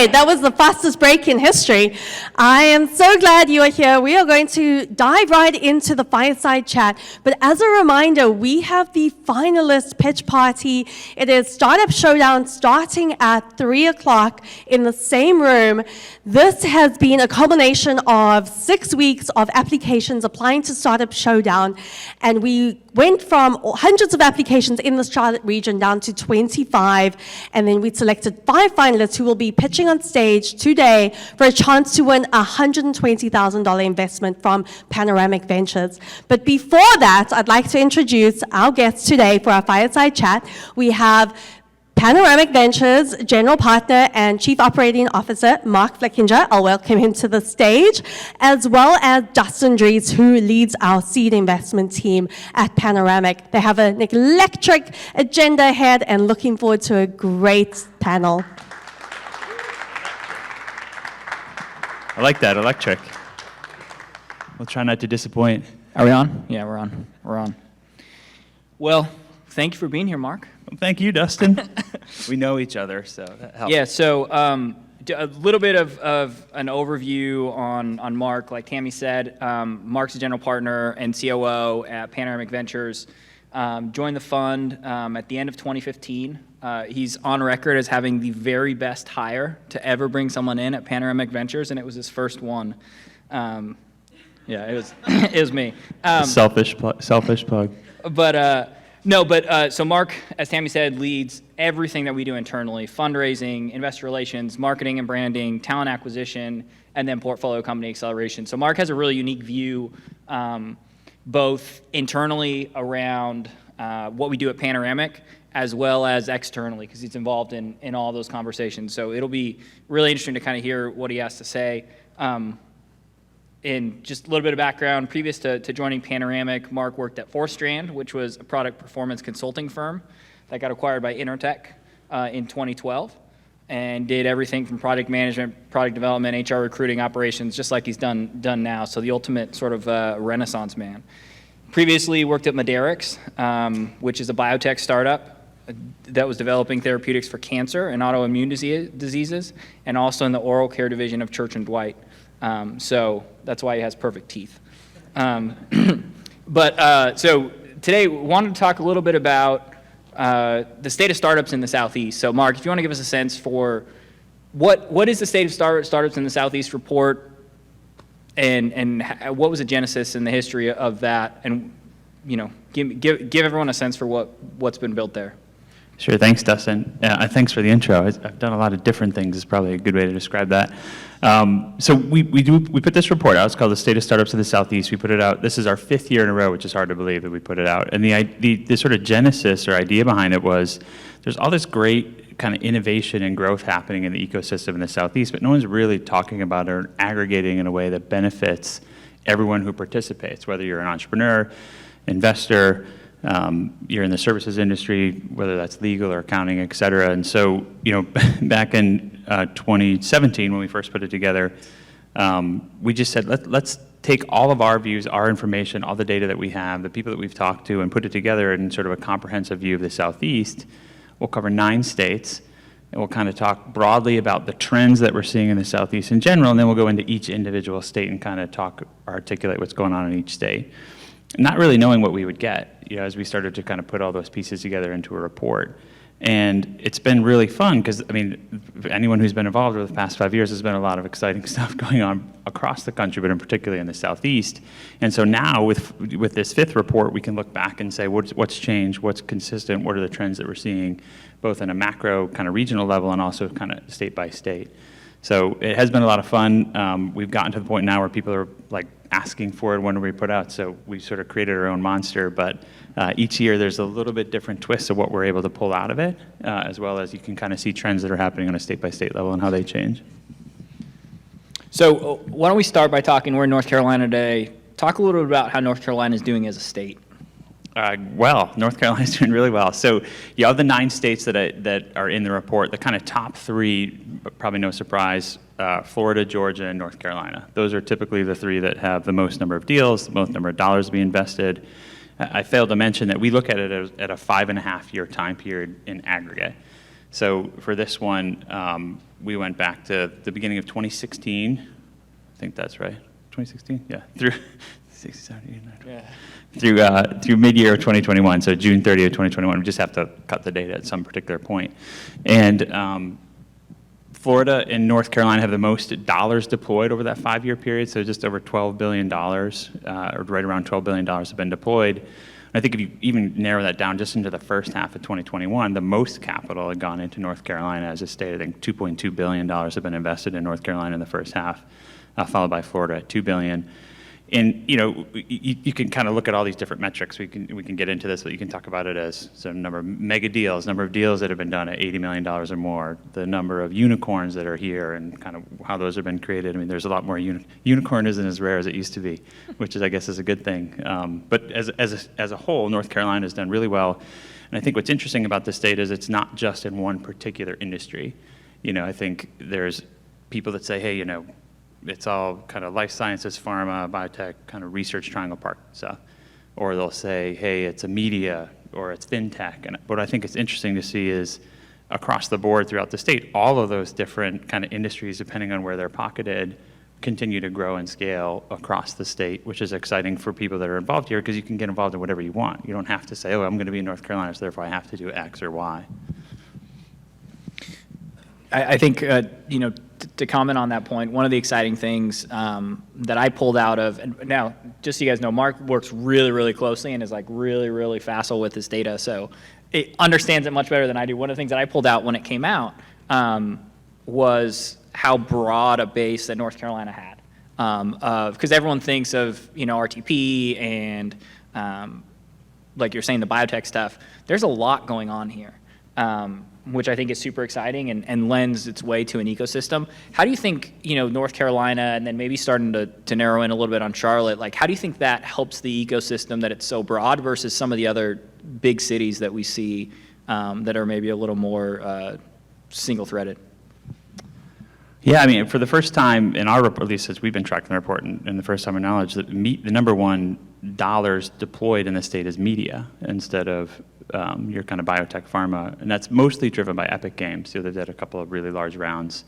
right, that was the fastest break in history. I am so glad you are here. We are going to dive right into the Fireside chat. But as a reminder, we have the finalist pitch party. It is Startup Showdown starting at 3 o'clock in the same room. This has been a culmination of 6 weeks of applications applying to Startup Showdown. And we went from hundreds of applications in the Charlotte region down to 25, and then we selected 5 finalists who will be pitching on stage today for a chance to win a $120,000 investment from Panoramic Ventures. But before that, I'd like to introduce our guests today for our Fireside chat. We have Panoramic Ventures General Partner and Chief Operating Officer, Mark Flickinger. I'll welcome him to the stage, as well as Dustin Dries, who leads our seed investment team at Panoramic. They have an electric agenda ahead and looking forward to a great panel. I like that, electric. We'll try not to disappoint. Are we on? Yeah, we're on. We're on. Well, thank you for being here, Mark. Well, thank you, Dustin. We know each other, so that helps. Yeah, so a little bit of an overview on Mark. Like Tammy said, Mark's a general partner and COO at Panoramic Ventures. Joined the fund at the end of 2015. He's on record as having the very best hire to ever bring someone in at Panoramic Ventures, and it was his first one. Yeah, it was me. Selfish plug. But so Mark, as Tammy said, leads everything that we do internally: fundraising, investor relations, marketing and branding, talent acquisition, and then portfolio company acceleration. So Mark has a really unique view, both internally around what we do at Panoramic, as well as externally, because he's involved in all those conversations. So it'll be really interesting to kind of hear what he has to say. In just a little bit of background, previous to joining Panoramic, Mark worked at Strand, which was a product performance consulting firm that got acquired by Intertech in 2012, and did everything from project management, product development, HR recruiting, operations, just like he's done now. So the ultimate sort of renaissance man. Previously worked at Medarix, which is a biotech startup that was developing therapeutics for cancer and autoimmune diseases, and also in the oral care division of Church & Dwight. So that's why he has perfect teeth. So today we wanted to talk a little bit about the state of startups in the Southeast. So Mark, if you want to give us a sense for what is the state of startups in the Southeast report, and what was the genesis and the history of that, and give everyone a sense for what's been built there. Sure, thanks, Dustin. Thanks for the intro. I've done a lot of different things is probably a good way to describe that. So we put this report out. It's called the State of Startups in the Southeast. We put it out. This is our 5th year in a row, which is hard to believe that we put it out. And the sort of genesis or idea behind it was there's all this great kind of innovation and growth happening in the ecosystem in the Southeast, but no one's really talking about it or aggregating in a way that benefits everyone who participates, whether you're an entrepreneur, investor, you're in the services industry, whether that's legal or accounting, et cetera. And so, back in 2017, when we first put it together, we just said, let's take all of our views, our information, all the data that we have, the people that we've talked to, and put it together in sort of a comprehensive view of the Southeast. We'll cover 9 states, and we'll kind of talk broadly about the trends that we're seeing in the Southeast in general, and then we'll go into each individual state and kind of articulate what's going on in each state. Not really knowing what we would get, as we started to kind of put all those pieces together into a report. And it's been really fun because, anyone who's been involved over the past 5 years, there's been a lot of exciting stuff going on across the country, but in particularly in the Southeast. And so now with this 5th report, we can look back and say, what's changed, what's consistent, what are the trends that we're seeing, both on a macro kind of regional level and also kind of state by state. So it has been a lot of fun. We've gotten to the point now where people are like asking for it when we put out, so we sort of created our own monster, but each year there's a little bit different twists of what we're able to pull out of it, as well as you can kind of see trends that are happening on a state-by-state level and how they change. So why don't we start by talking, we're in North Carolina today, talk a little bit about how North Carolina is doing as a state. Well, North Carolina is doing really well. So of the 9 states that are in the report, the kind of top 3, probably no surprise, Florida, Georgia, and North Carolina. Those are typically the 3 that have the most number of deals, the most number of dollars to be invested. I failed to mention that we look at it at a 5.5-year time period in aggregate. So for this one, we went back to the beginning of 2016. I think that's right. 2016? Yeah. Through 67, through mid-year of 2021, so June 30th, 2021. We just have to cut the data at some particular point. And Florida and North Carolina have the most dollars deployed over that 5-year period, so just over $12 billion, or right around $12 billion have been deployed. I think if you even narrow that down just into the first half of 2021, the most capital had gone into North Carolina as a state. I think $2.2 billion have been invested in North Carolina in the first half, followed by Florida at $2 billion. And you can kind of look at all these different metrics. We can get into this, but you can talk about it as some number of mega deals, number of deals that have been done at $80 million or more, the number of unicorns that are here, and kind of how those have been created. I mean, there's a lot more. Unicorn isn't as rare as it used to be, which I guess is a good thing. But as a whole, North Carolina has done really well. And I think what's interesting about this state is it's not just in one particular industry. I think there's people that say, hey, it's all kind of life sciences, pharma, biotech, kind of research triangle park stuff. Or they'll say, hey, it's a media, or it's fintech. And what I think is interesting to see is across the board throughout the state, all of those different kind of industries, depending on where they're pocketed, continue to grow and scale across the state, which is exciting for people that are involved here, because you can get involved in whatever you want. You don't have to say, oh, I'm going to be in North Carolina, so therefore I have to do X or Y. I think, to comment on that point, one of the exciting things that I pulled out of, and now, just so you guys know, Mark works really, really closely and is like really, really facile with his data, so it understands it much better than I do. One of the things that I pulled out when it came out was how broad a base that North Carolina had. Because everyone thinks of, RTP and, like you're saying, the biotech stuff. There's a lot going on here. Which I think is super exciting and lends its way to an ecosystem. How do you think, North Carolina, and then maybe starting to narrow in a little bit on Charlotte, like how do you think that helps the ecosystem that it's so broad versus some of the other big cities that we see that are maybe a little more single-threaded? Yeah, I mean, for the first time in our report, at least as we've been tracking the report, and the first time in knowledge, that the number one dollars deployed in the state is media instead of your kind of biotech pharma, and that's mostly driven by Epic Games. So they've had a couple of really large rounds,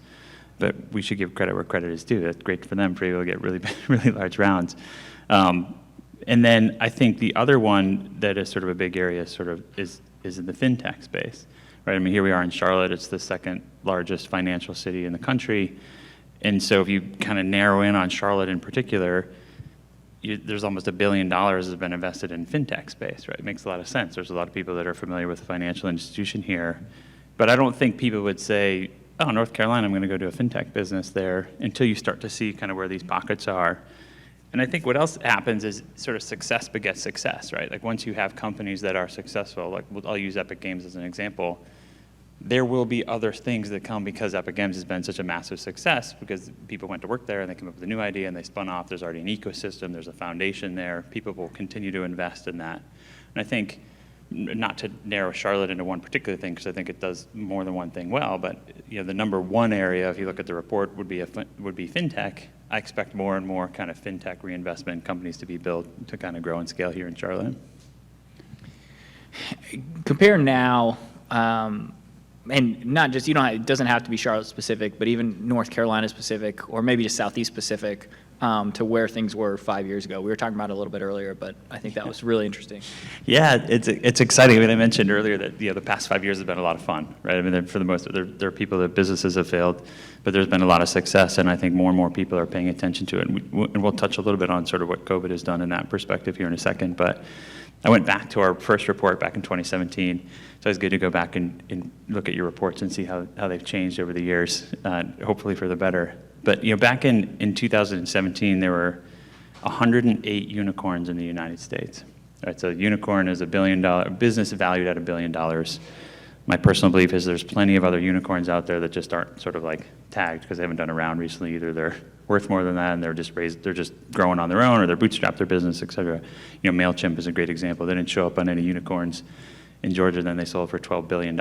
but we should give credit where credit is due. That's great for them for able to get really, really large rounds. And then I think the other one that is sort of a big area is in the fintech space, right? I mean, here we are in Charlotte. It's the second largest financial city in the country, and so if you kind of narrow in on Charlotte in particular, there's almost $1 billion has been invested in fintech space, right? It makes a lot of sense. There's a lot of people that are familiar with the financial institution here, but I don't think people would say, oh, North Carolina, I'm going to go do a fintech business there, until you start to see kind of where these pockets are. And I think what else happens is sort of success begets success, right? Like once you have companies that are successful, like I'll use Epic Games as an example, there will be other things that come because Epic Games has been such a massive success, because people went to work there and they came up with a new idea and they spun off. There's already an ecosystem, there's a foundation there. People will continue to invest in that. And I think, not to narrow Charlotte into one particular thing, because I think it does more than one thing well, but the number one area, if you look at the report, would be fintech. I expect more and more kind of fintech reinvestment companies to be built to kind of grow and scale here in Charlotte. Compare now, and not just, it doesn't have to be Charlotte specific, but even North Carolina specific, or maybe just Southeast specific, to where things were 5 years ago. We were talking about it a little bit earlier, but I think that was really interesting. Yeah, it's exciting. I mean, I mentioned earlier that the past 5 years have been a lot of fun, right? I mean, for the most part, there are people that businesses have failed, but there's been a lot of success, and I think more and more people are paying attention to it. And we'll touch a little bit on sort of what COVID has done in that perspective here in a second, but I went back to our first report back in 2017. So it's good to go back and look at your reports and see how they've changed over the years, hopefully for the better. But back in 2017, there were 108 unicorns in the United States. Right, so a unicorn is $1 billion business valued at $1 billion. My personal belief is there's plenty of other unicorns out there that just aren't sort of like tagged because they haven't done a round recently. Either they're worth more than that and they're just growing on their own, or they're bootstrapped their business, et cetera. MailChimp is a great example. They didn't show up on any unicorns in Georgia, then they sold for $12 billion.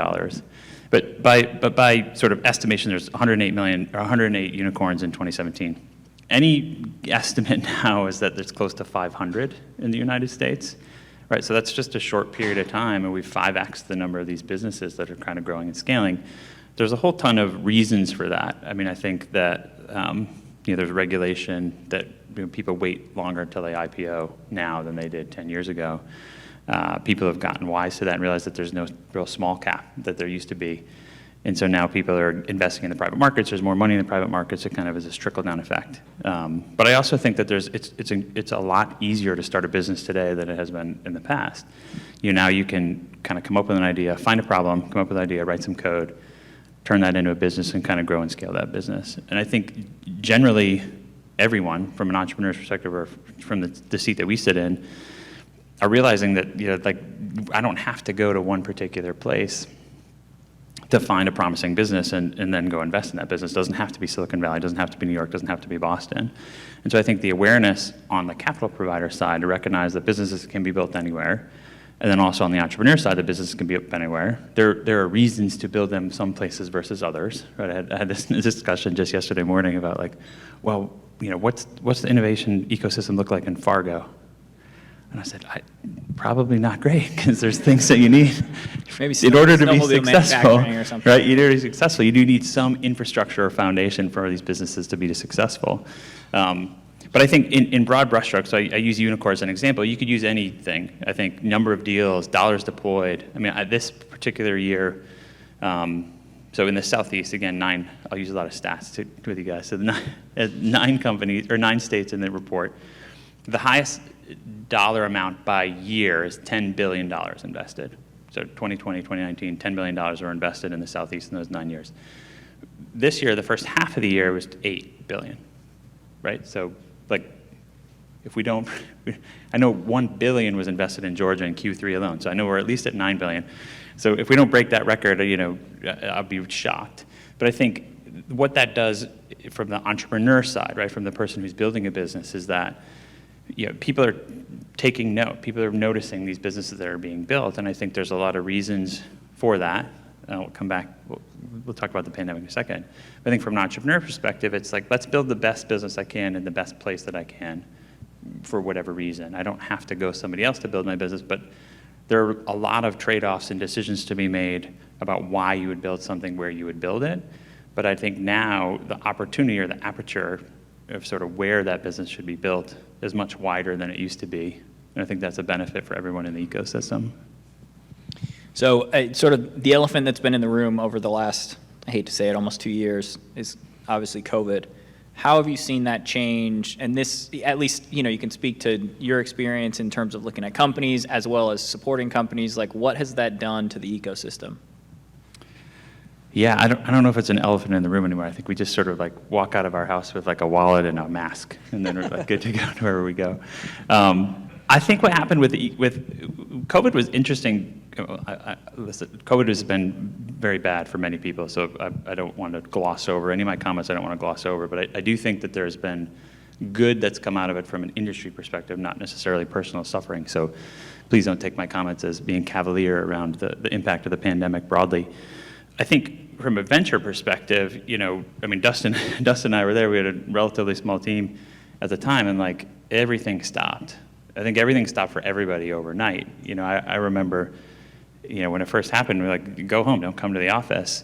But by sort of estimation, there's 108 unicorns in 2017. Any estimate now is that there's close to 500 in the United States, right? So that's just a short period of time, and we've 5x'd the number of these businesses that are kind of growing and scaling. There's a whole ton of reasons for that. I mean, I think that there's regulation that people wait longer until they IPO now than they did 10 years ago. People have gotten wise to that and realized that there's no real small cap that there used to be. And so now people are investing in the private markets. There's more money in the private markets. It kind of is this trickle-down effect. But I also think that it's a lot easier to start a business today than it has been in the past. Now you can kind of come up with an idea, find a problem, come up with an idea, write some code, turn that into a business and kind of grow and scale that business. And I think generally everyone, from an entrepreneur's perspective or from the seat that we sit in, are realizing that I don't have to go to one particular place to find a promising business and then go invest in that business. It doesn't have to be Silicon Valley, doesn't have to be New York, doesn't have to be Boston. And so I think the awareness on the capital provider side to recognize that businesses can be built anywhere, and then also on the entrepreneur side, the business can be built anywhere. There are reasons to build them some places versus others. Right? I had this discussion just yesterday morning about what's the innovation ecosystem look like in Fargo? And I said, probably not great, because there's things that you need Maybe in order to be snowmobile successful. manufacturing or something. Right? In order to be successful, you do need some infrastructure or foundation for these businesses to be successful. But I think in broad brushstrokes, I use Unicore as an example. You could use anything. I think number of deals, dollars deployed. I mean, this particular year, so in the Southeast, again, I'll use a lot of stats with you guys. So 9 companies, or 9 states in the report. The highest dollar amount by year is $10 billion invested. So 2020, 2019, $10 billion were invested in the Southeast in those 9 years. This year, the first half of the year was $8 billion, right? So if we don't, I know $1 billion was invested in Georgia in Q3 alone, so I know we're at least at $9 billion. So if we don't break that record, I'll be shocked. But I think what that does from the entrepreneur side, right, from the person who's building a business, is that people are taking note. People are noticing these businesses that are being built, and I think there's a lot of reasons for that. We'll come back. We'll talk about the pandemic in a second. But I think from an entrepreneur perspective, it's let's build the best business I can in the best place that I can for whatever reason. I don't have to go somebody else to build my business, but there are a lot of trade-offs and decisions to be made about why you would build something, where you would build it. But I think now the opportunity or the aperture of sort of where that business should be built is much wider than it used to be. And I think that's a benefit for everyone in the ecosystem. So sort of the elephant that's been in the room over the last, I hate to say it, almost 2 years is obviously COVID. How have you seen that change? And this, at least, you can speak to your experience in terms of looking at companies as well as supporting companies. What has that done to the ecosystem? Yeah, I don't know if it's an elephant in the room anymore. I think we just sort of walk out of our house with a wallet and a mask, and then we're good to go to wherever we go. I think what happened with COVID was interesting. Listen, COVID has been very bad for many people, so I don't want to gloss over any of my comments. I don't want to gloss over, but I do think that there's been good that's come out of it from an industry perspective, not necessarily personal suffering. So please don't take my comments as being cavalier around the impact of the pandemic broadly. I think from a venture perspective, Dustin and I were there. We had a relatively small team at the time, and everything stopped. I think everything stopped for everybody overnight. I remember, when it first happened, we were go home, don't come to the office.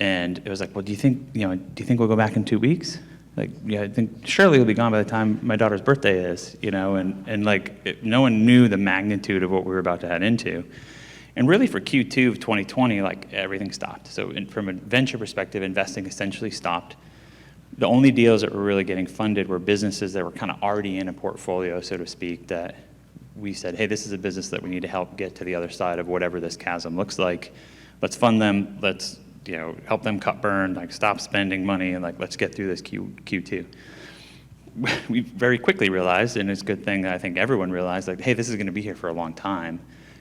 And it was well, do you think we'll go back in 2 weeks? I think surely we'll be gone by the time my daughter's birthday is, and no one knew the magnitude of what we were about to head into. And really for Q2 of 2020, everything stopped. So from a venture perspective, investing essentially stopped. The only deals that were really getting funded were businesses that were kind of already in a portfolio, so to speak, that we said, hey, this is a business that we need to help get to the other side of whatever this chasm looks like. Let's fund them. Let's help them cut burn, stop spending money, and let's get through this Q2. We very quickly realized, and it's a good thing that I think everyone realized, hey, this is going to be here for a long time.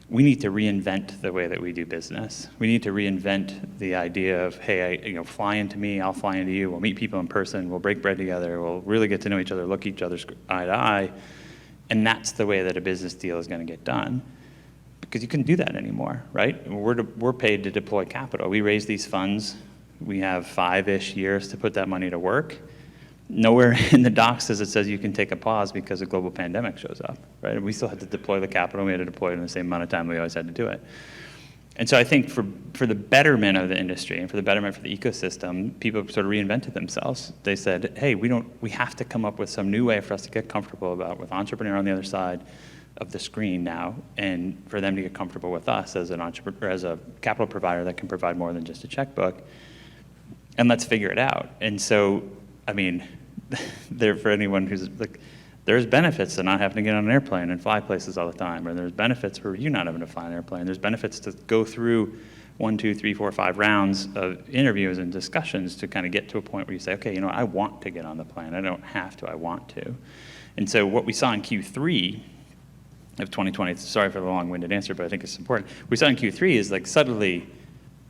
We need to reinvent the way that we do business. We need to reinvent the idea of, hey, fly into me, I'll fly into you, we'll meet people in person, we'll break bread together, we'll really get to know each other, look each other's eye to eye, and that's the way that a business deal is going to get done. Because you couldn't do that anymore, right? We're paid to deploy capital. We raise these funds. We have 5-ish years to put that money to work. nowhere in the docs does it says you can take a pause because a global pandemic shows up, right? And we still had to deploy the capital. We had to deploy it in the same amount of time we always had to do it. And so I think for the betterment of the industry and for the betterment for the ecosystem, people sort of reinvented themselves. They said, hey, we have to come up with some new way for us to get comfortable with entrepreneur on the other side of the screen now, and for them to get comfortable with us as an entrepreneur, as a capital provider that can provide more than just a checkbook, and let's figure it out. And so, I mean, for anyone who's like, there's benefits to not having to get on an airplane and fly places all the time, or there's benefits for you not having to fly an airplane. There's benefits to go through 1, 2, 3, 4, 5 rounds of interviews and discussions to kind of get to a point where you say, okay, you know, I want to get on the plane. I don't have to, I want to. And so what we saw in Q3 of 2020, sorry for the long-winded answer, but I think it's important. What we saw in Q3 is like suddenly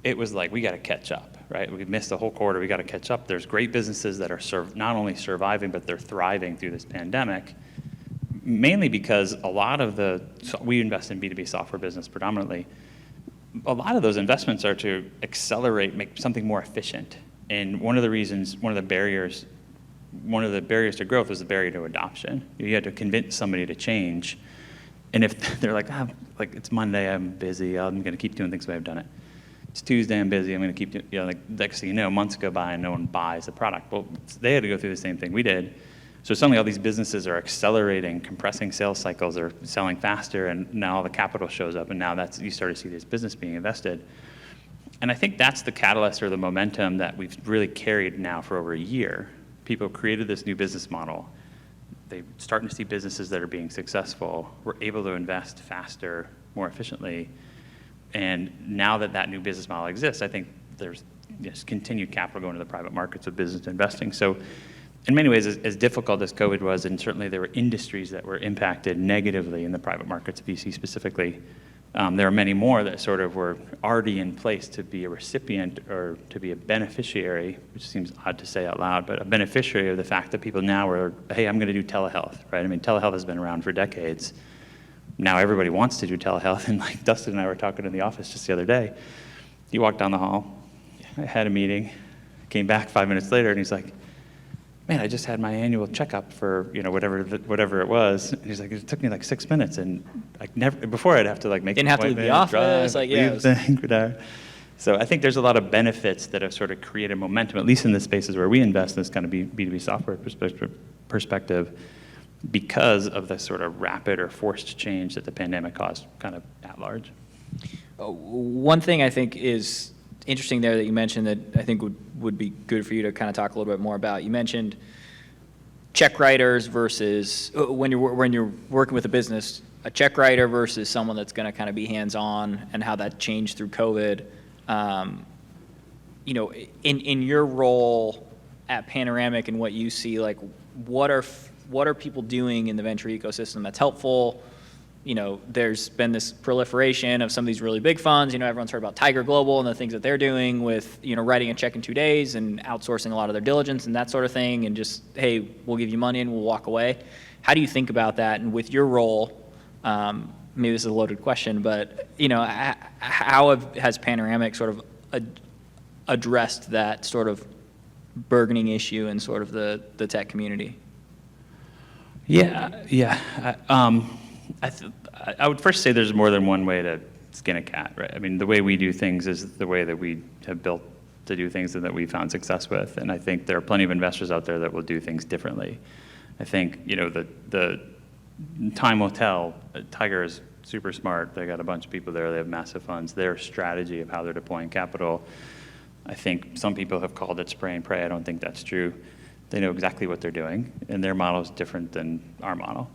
it was like, we got to catch up, right? We missed the whole quarter, we got to catch up. There's great businesses that are not only surviving, but they're thriving through this pandemic, mainly because a lot of we invest in B2B software business predominantly. A lot of those investments are to accelerate, make something more efficient. And one of the barriers to growth was the barrier to adoption. You had to convince somebody to change. And if they're like, it's Monday, I'm busy, I'm going to keep doing things the way I've done it. It's Tuesday, I'm busy, I'm going to keep doing, like next thing you know, months go by and no one buys the product. Well, they had to go through the same thing we did. So suddenly all these businesses are accelerating, compressing sales cycles, are selling faster, and now all the capital shows up, and now you start to see this business being invested. And I think that's the catalyst or the momentum that we've really carried now for over a year. People created this new business model. They're starting to see businesses that are being successful. We're able to invest faster, more efficiently. And now that new business model exists, I think there's continued capital going to the private markets of business investing. So in many ways, as difficult as COVID was, and certainly there were industries that were impacted negatively in the private markets, VC specifically, there are many more that sort of were already in place to be a recipient or to be a beneficiary, which seems odd to say out loud, but a beneficiary of the fact that people now are, hey, I'm going to do telehealth, right? I mean, telehealth has been around for decades. Now everybody wants to do telehealth, and like Dustin and I were talking in the office just the other day. He walked down the hall, I had a meeting, came back 5 minutes later, and he's like, man, I just had my annual checkup for, whatever it was. And he's like, it took me like 6 minutes, and before I'd have to like make Didn't have to leave the office, leave the thing. So I think there's a lot of benefits that have sort of created momentum, at least in the spaces where we invest in this kind of B2B software perspective, because of the sort of rapid or forced change that the pandemic caused kind of at large. One thing I think is interesting there that you mentioned that I think would be good for you to kind of talk a little bit more about. You mentioned check writers versus when you're working with a business, a check writer versus someone that's going to kind of be hands-on, and how that changed through COVID. In your role at Panoramic and what you see, like what are people doing in the venture ecosystem that's helpful? There's been this proliferation of some of these really big funds. Everyone's heard about Tiger Global and the things that they're doing with, writing a check in 2 days and outsourcing a lot of their diligence and that sort of thing, and just, hey, we'll give you money and we'll walk away. How do you think about that? And with your role, maybe this is a loaded question, but, how has Panoramic sort of addressed that sort of burgeoning issue in sort of the tech community? Yeah. I would first say there's more than one way to skin a cat, right? I mean, the way we do things is the way that we have built to do things and that we found success with. And I think there are plenty of investors out there that will do things differently. I think, the time will tell. Tiger is super smart. They got a bunch of people there. They have massive funds. Their strategy of how they're deploying capital, I think some people have called it spray and pray. I don't think that's true. They know exactly what they're doing, and their model is different than our model.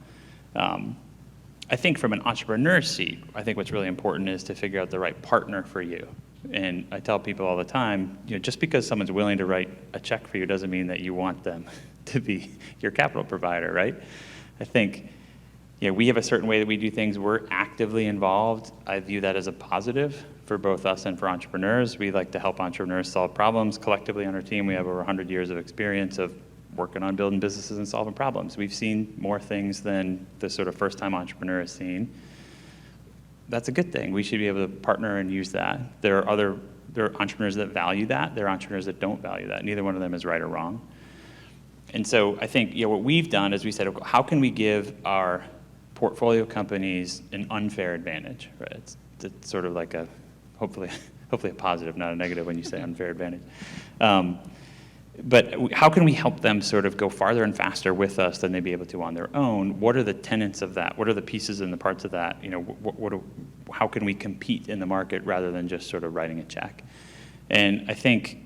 I think from an entrepreneur's seat, I think what's really important is to figure out the right partner for you. And I tell people all the time, just because someone's willing to write a check for you doesn't mean that you want them to be your capital provider, right? I think, we have a certain way that we do things. We're actively involved. I view that as a positive for both us and for entrepreneurs. We like to help entrepreneurs solve problems. Collectively on our team, we have over 100 years of experience of working on building businesses and solving problems. We've seen more things than the sort of first-time entrepreneur has seen. That's a good thing. We should be able to partner and use that. There are entrepreneurs that value that. There are entrepreneurs that don't value that. Neither one of them is right or wrong. And so I think what we've done is we said, okay, how can we give our portfolio companies an unfair advantage, right? It's sort of like hopefully a positive, not a negative when you say unfair advantage. But how can we help them sort of go farther and faster with us than they'd be able to on their own? What are the tenets of that? What are the pieces and the parts of that? How can we compete in the market rather than just sort of writing a check? And I think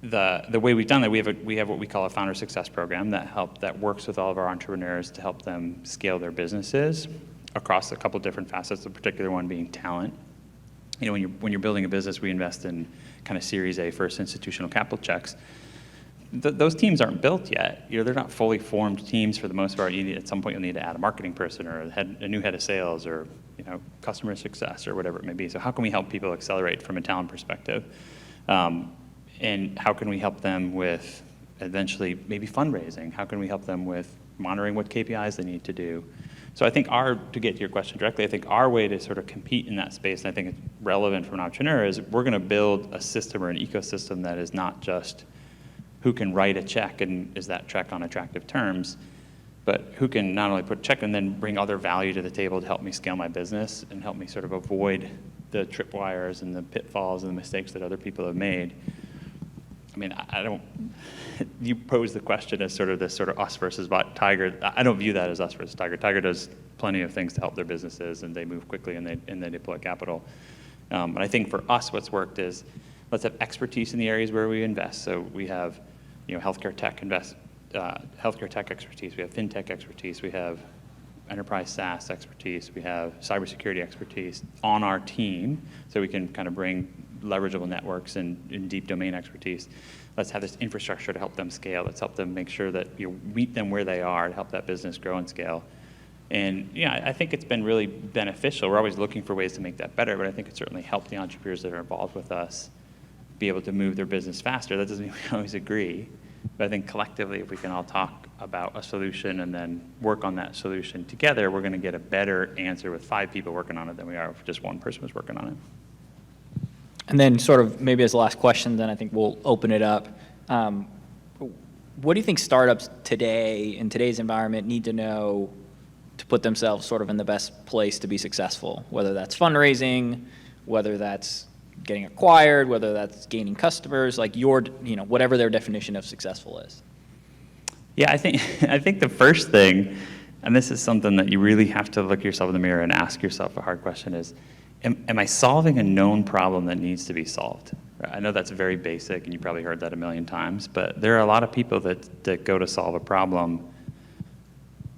the way we've done that, we have what we call a founder success program that works with all of our entrepreneurs to help them scale their businesses across a couple different facets, the particular one being talent. When you're building a business, we invest in kind of Series A first institutional capital checks. Those teams aren't built yet. They're not fully formed teams for the most part. At some point, you'll need to add a marketing person or a new head of sales or customer success or whatever it may be. So how can we help people accelerate from a talent perspective? And how can we help them with eventually maybe fundraising? How can we help them with monitoring what KPIs they need to do? So I think to get to your question directly, I think our way to sort of compete in that space, and I think it's relevant for an entrepreneur, is we're going to build a system or an ecosystem that is not just who can write a check and is that check on attractive terms, but who can not only put a check and then bring other value to the table to help me scale my business and help me sort of avoid the tripwires and the pitfalls and the mistakes that other people have made. I mean, you pose the question as sort of this sort of us versus Tiger. I don't view that as us versus Tiger. Tiger does plenty of things to help their businesses, and they move quickly and they deploy capital. And I think for us, what's worked is let's have expertise in the areas where we invest. So we have, healthcare tech expertise. We have fintech expertise. We have enterprise SaaS expertise. We have cybersecurity expertise on our team, so we can kind of bring leverageable networks and deep domain expertise. Let's have this infrastructure to help them scale. Let's help them make sure that you meet them where they are to help that business grow and scale. And I think it's been really beneficial. We're always looking for ways to make that better, but I think it certainly helped the entrepreneurs that are involved with us be able to move their business faster. That doesn't mean we always agree, but I think collectively, if we can all talk about a solution and then work on that solution together, we're going to get a better answer with 5 people working on it than we are if just one person was working on it. And then sort of maybe as the last question, then I think we'll open it up. What do you think startups today, in today's environment, need to know to put themselves sort of in the best place to be successful? Whether that's fundraising, whether that's getting acquired, whether that's gaining customers, like whatever their definition of successful is. Yeah, I think the first thing, and this is something that you really have to look yourself in the mirror and ask yourself a hard question is, am I solving a known problem that needs to be solved? I know that's very basic, and you probably heard that a million times, but there are a lot of people that go to solve a problem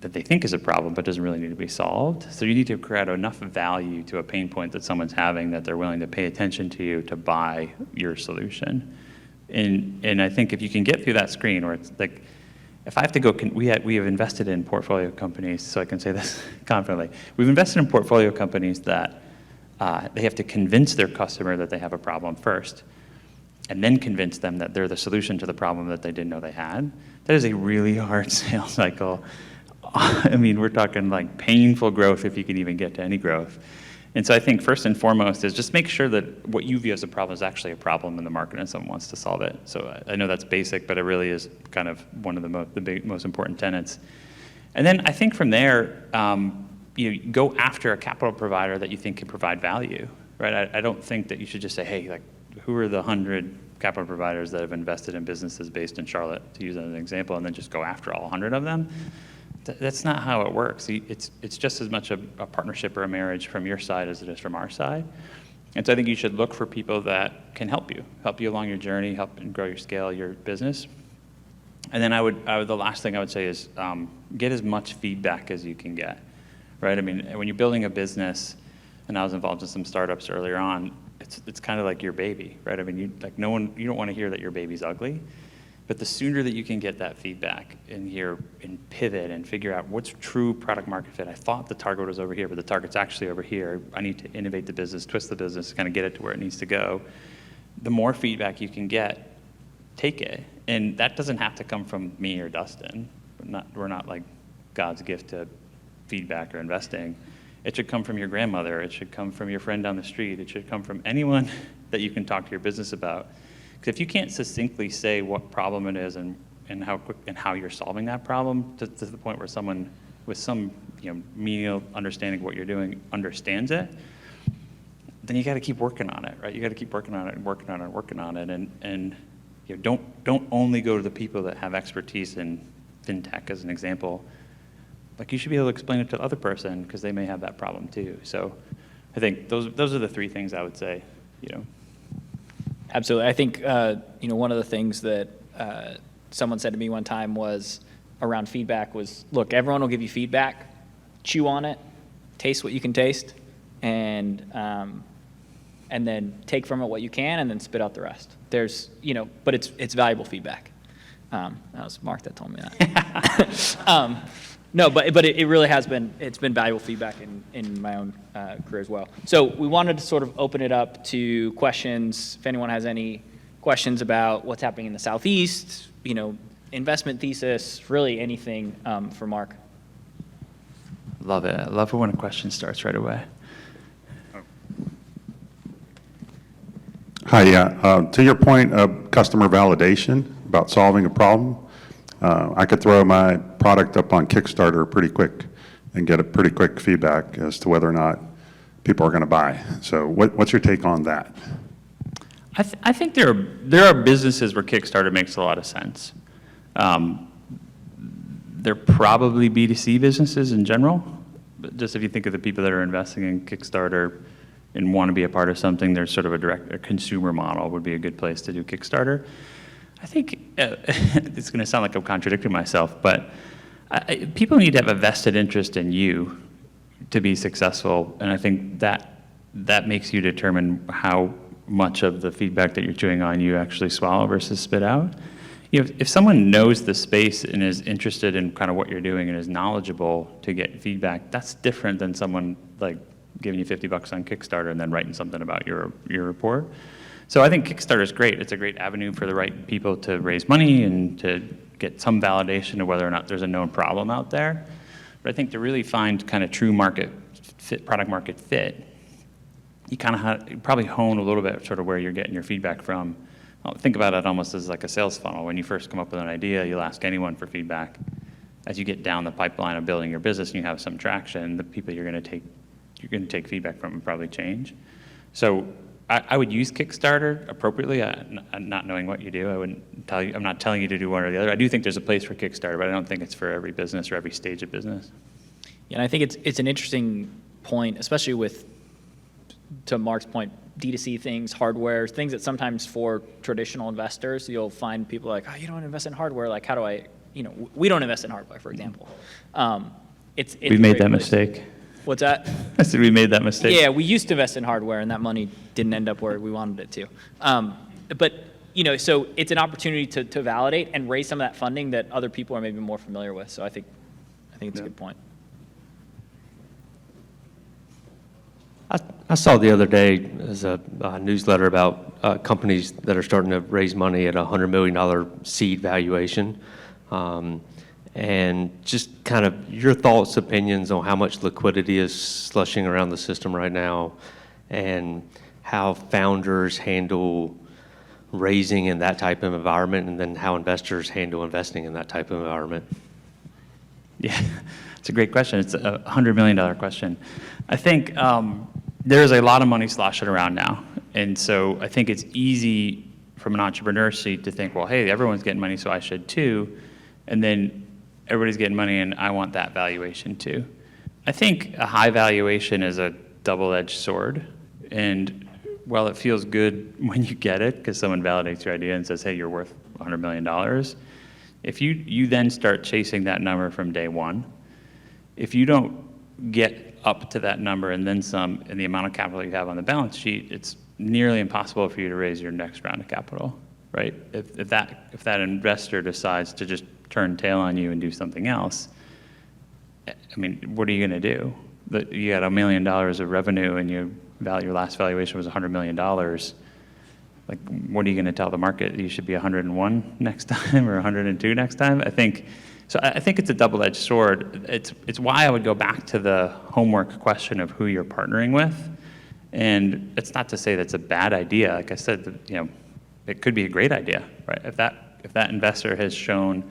that they think is a problem but doesn't really need to be solved. So you need to create enough value to a pain point that someone's having that they're willing to pay attention to you to buy your solution. And I think if you can get through that screen where it's like, if I have to go, we have invested in portfolio companies, so I can say this confidently. We've invested in portfolio companies that they have to convince their customer that they have a problem first, and then convince them that they're the solution to the problem that they didn't know they had. That is a really hard sales cycle. I mean, we're talking like painful growth if you can even get to any growth. And so I think first and foremost is just make sure that what you view as a problem is actually a problem in the market and someone wants to solve it. So I know that's basic, but it really is kind of one of the most important tenets. And then I think from there, you go after a capital provider that you think can provide value, right? I don't think that you should just say, hey, like, who are the 100 capital providers that have invested in businesses based in Charlotte, to use that as an example, and then just go after all 100 of them. That's not how it works. It's just as much a partnership or a marriage from your side as it is from our side. And so I think you should look for people that can help you along your journey, help and grow your scale, your business. And then the last thing I would say is get as much feedback as you can get, right? I mean, when you're building a business, and I was involved in some startups earlier on, it's kind of like your baby, right? I mean, you don't want to hear that your baby's ugly. But the sooner that you can get that feedback and hear and pivot and figure out what's true product market fit. I thought the target was over here, but the target's actually over here. I need to innovate the business, twist the business, kind of get it to where it needs to go. The more feedback you can get, take it. And that doesn't have to come from me or Dustin. We're not like God's gift to feedback or investing. It should come from your grandmother. It should come from your friend down the street. It should come from anyone that you can talk to your business about. Because if you can't succinctly say what problem it is and and how quick and how you're solving that problem to the point where someone with some menial understanding of what you're doing understands it, then you got to keep working on it, right? You got to keep working on it and working on it and working on it, and don't only go to the people that have expertise in fintech, as an example. Like, you should be able to explain it to the other person because they may have that problem too. So I think those are the three things I would say. Absolutely. I think one of the things that someone said to me one time was around feedback was, look, everyone will give you feedback, chew on it, taste what you can taste, and then take from it what you can, and then spit out the rest. But it's valuable feedback. That was Mark that told me that. No, but it really has been, it's been valuable feedback in my own career as well. So we wanted to sort of open it up to questions. If anyone has any questions about what's happening in the Southeast, investment thesis, really anything for Mark. Love it. I love it when a question starts right away. Hi, yeah. To your point of customer validation about solving a problem, I could throw my product up on Kickstarter pretty quick and get a pretty quick feedback as to whether or not people are going to buy. So what's your take on that? I think there are businesses where Kickstarter makes a lot of sense. They're probably B2C businesses in general. But just if you think of the people that are investing in Kickstarter and want to be a part of something, there's sort of a consumer model would be a good place to do Kickstarter. I think it's going to sound like I'm contradicting myself, but people need to have a vested interest in you to be successful, and I think that makes you determine how much of the feedback that you're chewing on you actually swallow versus spit out. If someone knows the space and is interested in kind of what you're doing and is knowledgeable to get feedback, that's different than someone like giving you $50 on Kickstarter and then writing something about your report. So I think Kickstarter is great. It's a great avenue for the right people to raise money and to get some validation of whether or not there's a known problem out there. But I think to really find kind of true product market fit, you kind of probably hone a little bit sort of where you're getting your feedback from. Think about it almost as like a sales funnel. When you first come up with an idea, you'll ask anyone for feedback. As you get down the pipeline of building your business and you have some traction, the people you're going to take feedback from will probably change. So I would use Kickstarter appropriately, not knowing what you do. I wouldn't tell you. I'm not telling you to do one or the other. I do think there's a place for Kickstarter, but I don't think it's for every business or every stage of business. Yeah, and I think it's an interesting point, especially to Mark's point, D2C things, hardware, things that sometimes for traditional investors, you'll find people like, oh, you don't invest in hardware. Like, how do I, we don't invest in hardware, for example. We made that mistake. What's that? I said we made that mistake. Yeah, we used to invest in hardware, and that money didn't end up where we wanted it to. But so it's an opportunity to validate and raise some of that funding that other people are maybe more familiar with. So I think it's a good point. I saw the other day as a newsletter about companies that are starting to raise money at a $100 million seed valuation. And just kind of your thoughts, opinions on how much liquidity is slushing around the system right now, and how founders handle raising in that type of environment, and then how investors handle investing in that type of environment. Yeah, it's a great question. It's a $100 million question. I think there's a lot of money sloshing around now. And so I think it's easy from an entrepreneur seat to think, well, hey, everyone's getting money, so I should too. And then everybody's getting money, and I want that valuation too. I think a high valuation is a double-edged sword. And while it feels good when you get it, because someone validates your idea and says, hey, you're worth $100 million, if you then start chasing that number from day one, if you don't get up to that number and then some, and the amount of capital you have on the balance sheet, it's nearly impossible for you to raise your next round of capital, right? If that investor decides to just turn tail on you and do something else, I mean, what are you going to do? You got $1 million of revenue and your last valuation was $100 million. Like, what are you going to tell the market? You should be 101 next time or 102 next time? I think it's a double-edged sword. It's why I would go back to the homework question of who you're partnering with. And it's not to say that's a bad idea. Like I said, it could be a great idea, right? If If that investor has shown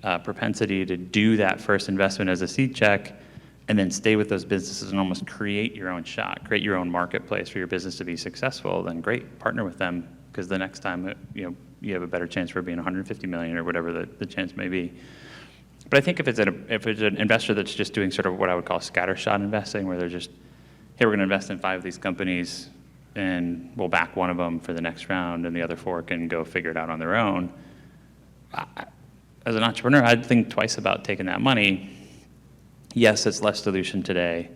propensity to do that first investment as a seed check and then stay with those businesses and almost create your own shot, create your own marketplace for your business to be successful, then great, partner with them, because the next time you have a better chance for being 150 million or whatever the chance may be. But I think if it's an investor that's just doing sort of what I would call scattershot investing, where they're just, hey, we're going to invest in 5 of these companies and we'll back one of them for the next round and the other 4 can go figure it out on their own. As an entrepreneur, I'd think twice about taking that money. Yes, it's less dilution today,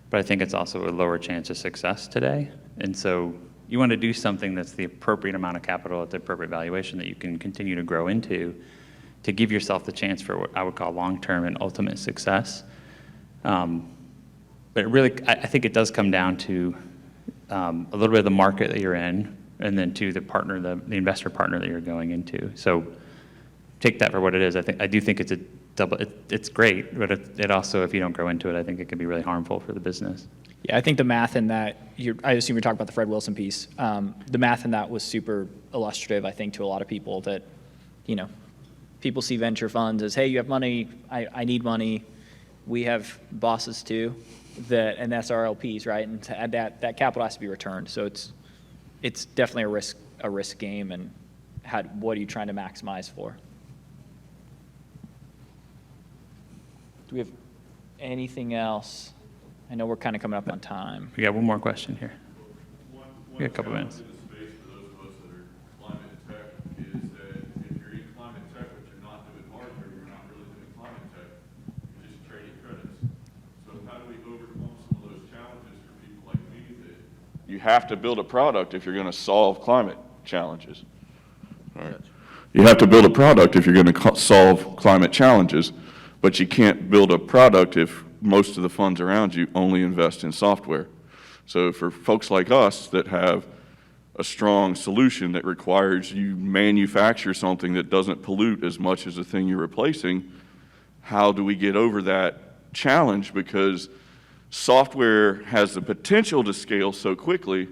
but I think it's also a lower chance of success today. And so you want to do something that's the appropriate amount of capital at the appropriate valuation that you can continue to grow into to give yourself the chance for what I would call long-term and ultimate success. But really, I think it does come down to a little bit of the market that you're in, and then to the partner, the investor partner that you're going into. So take that for what it is. I do think it's a double. It's great, but it also, if you don't grow into it, I think it can be really harmful for the business. Yeah, I think the math in that, I assume you're talking about the Fred Wilson piece. The math in that was super illustrative, I think, to a lot of people that, people see venture funds as, hey, you have money, I need money. We have bosses too, and that's our LPs, right? And to add that capital has to be returned. So it's definitely a risk game, and what are you trying to maximize for? Do we have anything else? I know we're kind of coming up on time. We got one more question here. We got a couple minutes. In the space for those of us that are climate tech is that if you're in climate tech but you're not doing hardware, you're not really doing climate tech, you're just trading credits. So how do we overcome some of those challenges for people like me that you have to build a product if you're going to solve climate challenges? All right. You have to build a product if you're going to solve climate challenges, but you can't build a product if most of the funds around you only invest in software. So for folks like us that have a strong solution that requires you manufacture something that doesn't pollute as much as the thing you're replacing, how do we get over that challenge? Because software has the potential to scale so quickly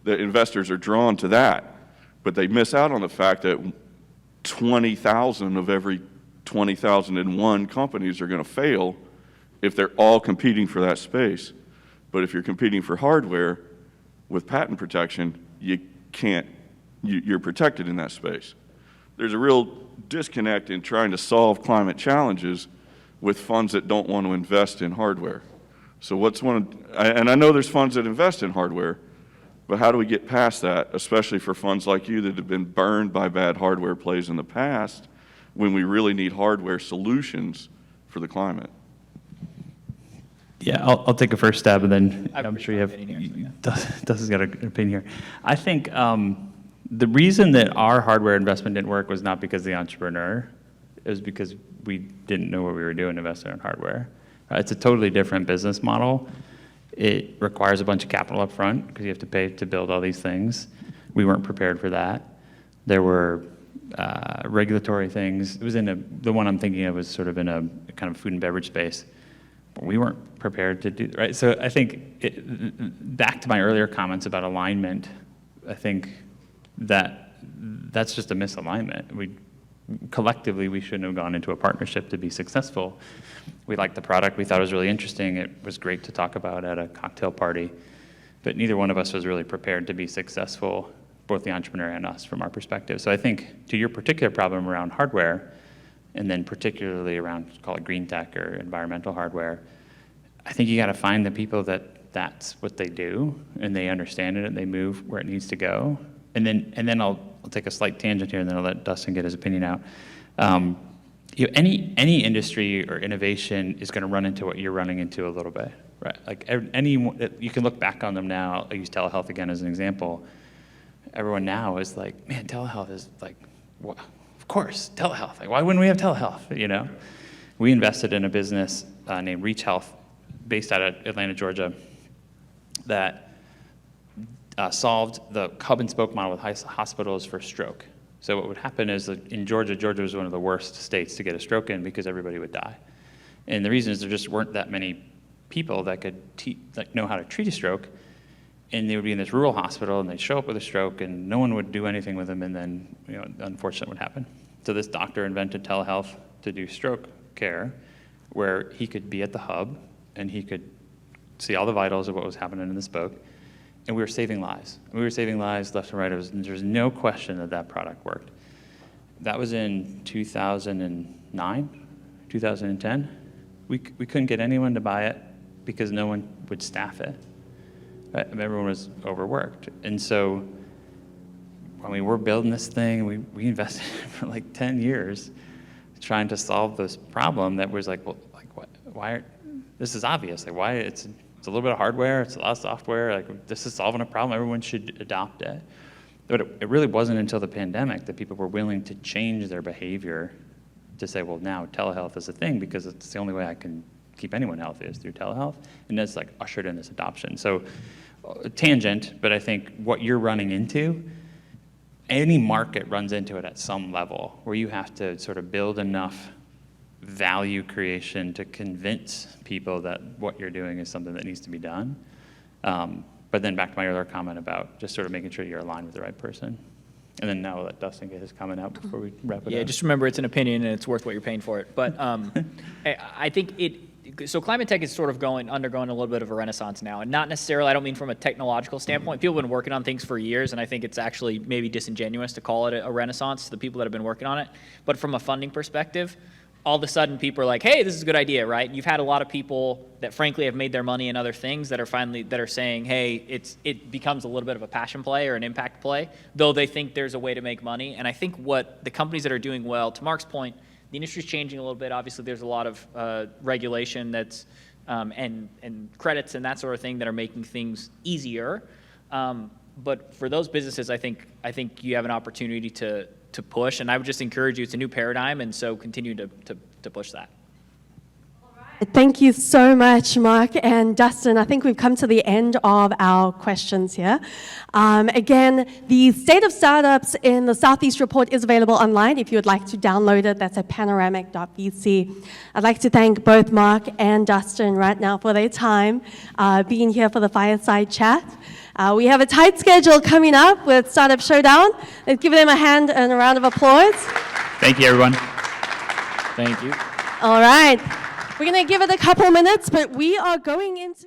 that investors are drawn to that, but they miss out on the fact that 20,000 of every 20,001 companies are going to fail if they're all competing for that space. But if you're competing for hardware with patent protection, you're protected in that space. There's a real disconnect in trying to solve climate challenges with funds that don't want to invest in hardware. So and I know there's funds that invest in hardware, but how do we get past that, especially for funds like you that have been burned by bad hardware plays in the past, when we really need hardware solutions for the climate? Yeah, I'll take a first stab, and then I've I'm sure you have. here, Dust has got an opinion here. I think the reason that our hardware investment didn't work was not because of the entrepreneur. It was because we didn't know what we were doing investing in hardware. It's a totally different business model. It requires a bunch of capital up front because you have to pay to build all these things. We weren't prepared for that. There were regulatory things. It was the one I'm thinking of was sort of in a kind of food and beverage space. We weren't prepared to do, right? So I think, back to my earlier comments about alignment, I think that's just a misalignment. Collectively, we shouldn't have gone into a partnership to be successful. We liked the product. We thought it was really interesting. It was great to talk about at a cocktail party. But neither one of us was really prepared to be successful, both the entrepreneur and us, from our perspective. So I think to your particular problem around hardware, and then particularly around, call it green tech or environmental hardware, I think you got to find the people that's what they do, and they understand it, and they move where it needs to go. And then I'll take a slight tangent here, and then I'll let Dustin get his opinion out. Any industry or innovation is going to run into what you're running into a little bit, right? Like you can look back on them now. I'll use telehealth again as an example. Everyone now is like, man, telehealth is like, what? Of course, telehealth. Like, why wouldn't we have telehealth? We invested in a business named Reach Health, based out of Atlanta, Georgia, that solved the hub and spoke model with hospitals for stroke. So what would happen is that in Georgia was one of the worst states to get a stroke in because everybody would die. And the reason is there just weren't that many people that could know how to treat a stroke. And they would be in this rural hospital, and they'd show up with a stroke, and no one would do anything with them, and then, unfortunate would happen. So this doctor invented telehealth to do stroke care, where he could be at the hub and he could see all the vitals of what was happening in the spoke, and we were saving lives. We were saving lives left and right. There's no question that that product worked. That was in 2009, 2010. We couldn't get anyone to buy it because no one would staff it. Right? Everyone was overworked. And so, I mean, we're building this thing, we invested for like 10 years trying to solve this problem that was like, well, like what, why, this is obvious, like why, it's a little bit of hardware, it's a lot of software, like this is solving a problem, everyone should adopt it. But it really wasn't until the pandemic that people were willing to change their behavior to say, well, now telehealth is a thing because it's the only way I can keep anyone healthy is through telehealth. And that's like ushered in this adoption. So tangent, but I think what you're running into, any market runs into it at some level where you have to sort of build enough value creation to convince people that what you're doing is something that needs to be done. But then back to my earlier comment about just sort of making sure you're aligned with the right person. And then now I'll let Dustin get his comment out before we wrap it up. Yeah, just remember it's an opinion and it's worth what you're paying for it. But I think so climate tech is sort of undergoing a little bit of a renaissance now. And not necessarily, I don't mean from a technological standpoint. People have been working on things for years, and I think it's actually maybe disingenuous to call it a renaissance to the people that have been working on it. But from a funding perspective, all of a sudden people are like, hey, this is a good idea, right? You've had a lot of people that frankly have made their money in other things that are saying, hey, it becomes a little bit of a passion play or an impact play, though they think there's a way to make money. And I think what the companies that are doing well, to Mark's point, the industry's changing a little bit. Obviously, there's a lot of regulation that's and credits and that sort of thing that are making things easier. But for those businesses, I think you have an opportunity to push, and I would just encourage you. It's a new paradigm, and so continue to push that. Thank you so much, Mark and Dustin. I think we've come to the end of our questions here. Again, the State of Startups in the Southeast report is available online. If you would like to download it, that's at panoramic.vc. I'd like to thank both Mark and Dustin right now for their time being here for the Fireside Chat. We have a tight schedule coming up with Startup Showdown. Let's give them a hand and a round of applause. Thank you, everyone. Thank you. All right. We're going to give it a couple minutes, but we are going into...